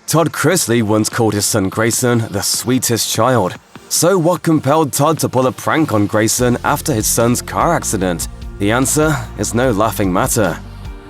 Todd Chrisley once called his son Grayson the sweetest child. So what compelled Todd to pull a prank on Grayson after his son's car accident? The answer is no laughing matter.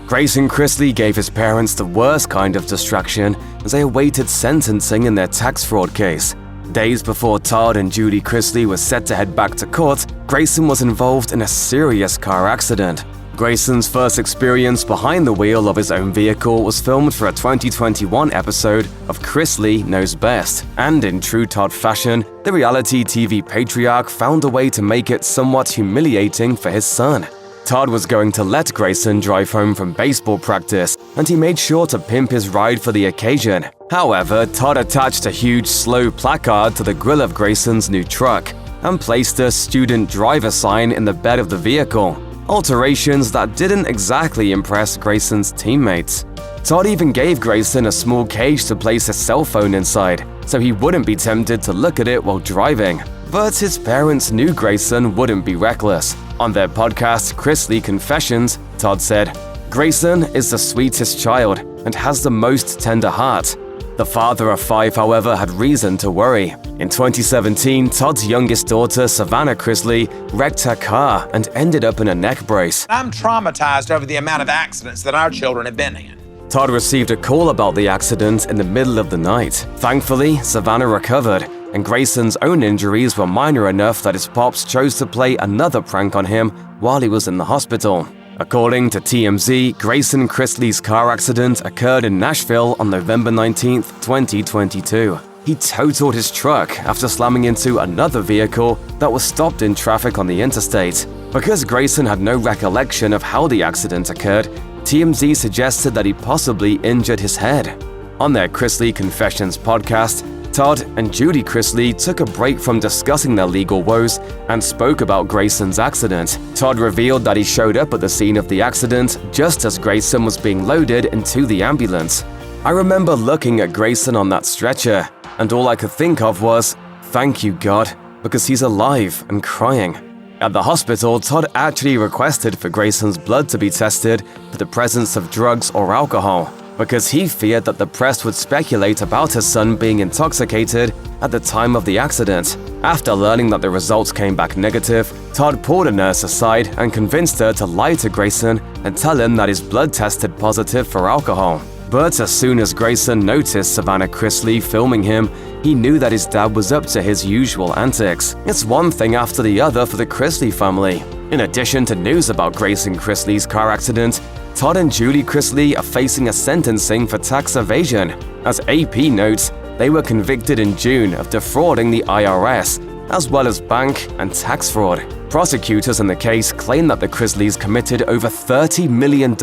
Grayson Chrisley gave his parents the worst kind of distraction as they awaited sentencing in their tax fraud case. Days before Todd and Judy Chrisley were set to head back to court, Grayson was involved in a serious car accident. Grayson's first experience behind the wheel of his own vehicle was filmed for a 2021 episode of Chrisley Knows Best, and in true Todd fashion, the reality TV patriarch found a way to make it somewhat humiliating for his son. Todd was going to let Grayson drive home from baseball practice, and he made sure to pimp his ride for the occasion. However, Todd attached a huge slow placard to the grille of Grayson's new truck and placed a student driver sign in the bed of the vehicle. Alterations that didn't exactly impress Grayson's teammates. Todd even gave Grayson a small cage to place his cell phone inside, so he wouldn't be tempted to look at it while driving. But his parents knew Grayson wouldn't be reckless. On their podcast, Chrisley Confessions, Todd said, "Grayson is the sweetest child and has the most tender heart." The father of 5, however, had reason to worry. In 2017, Todd's youngest daughter, Savannah Chrisley, wrecked her car and ended up in a neck brace. "I'm traumatized over the amount of accidents that our children have been in." Todd received a call about the accident in the middle of the night. Thankfully, Savannah recovered, and Grayson's own injuries were minor enough that his pops chose to play another prank on him while he was in the hospital. According to TMZ, Grayson Chrisley's car accident occurred in Nashville on November 19, 2022. He totaled his truck after slamming into another vehicle that was stopped in traffic on the interstate. Because Grayson had no recollection of how the accident occurred, TMZ suggested that he possibly injured his head. On their Chrisley Confessions podcast, Todd and Judy Chrisley took a break from discussing their legal woes and spoke about Grayson's accident. Todd revealed that he showed up at the scene of the accident just as Grayson was being loaded into the ambulance. "I remember looking at Grayson on that stretcher, and all I could think of was, 'Thank you, God, because he's alive,' and crying." At the hospital, Todd actually requested for Grayson's blood to be tested for the presence of drugs or alcohol, because he feared that the press would speculate about his son being intoxicated at the time of the accident. After learning that the results came back negative, Todd pulled a nurse aside and convinced her to lie to Grayson and tell him that his blood tested positive for alcohol. But as soon as Grayson noticed Savannah Chrisley filming him, he knew that his dad was up to his usual antics. It's one thing after the other for the Chrisley family. In addition to news about Grayson Chrisley's car accident, Todd and Judy Chrisley are facing a sentencing for tax evasion. As AP notes, they were convicted in June of defrauding the IRS, as well as bank and tax fraud. Prosecutors in the case claim that the Chrisleys committed over $30 million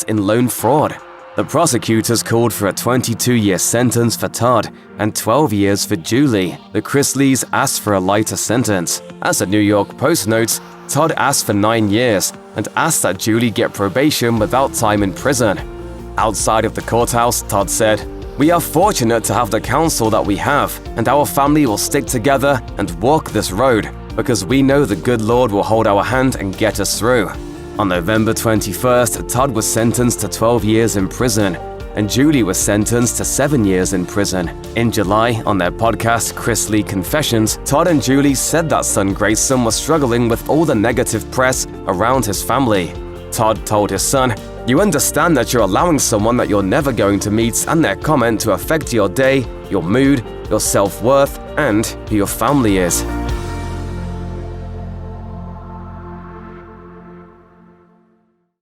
in loan fraud. The prosecutors called for a 22-year sentence for Todd and 12 years for Julie. The Chrisleys asked for a lighter sentence. As the New York Post notes, Todd asked for 9 years and asked that Julie get probation without time in prison. Outside of the courthouse, Todd said, "We are fortunate to have the counsel that we have, and our family will stick together and walk this road because we know the good Lord will hold our hand and get us through." On November 21st, Todd was sentenced to 12 years in prison, and Julie was sentenced to 7 years in prison. In July, on their podcast, Chrisley Confessions, Todd and Julie said that son Grayson was struggling with all the negative press around his family. Todd told his son, "You understand that you're allowing someone that you're never going to meet and their comment to affect your day, your mood, your self-worth, and who your family is."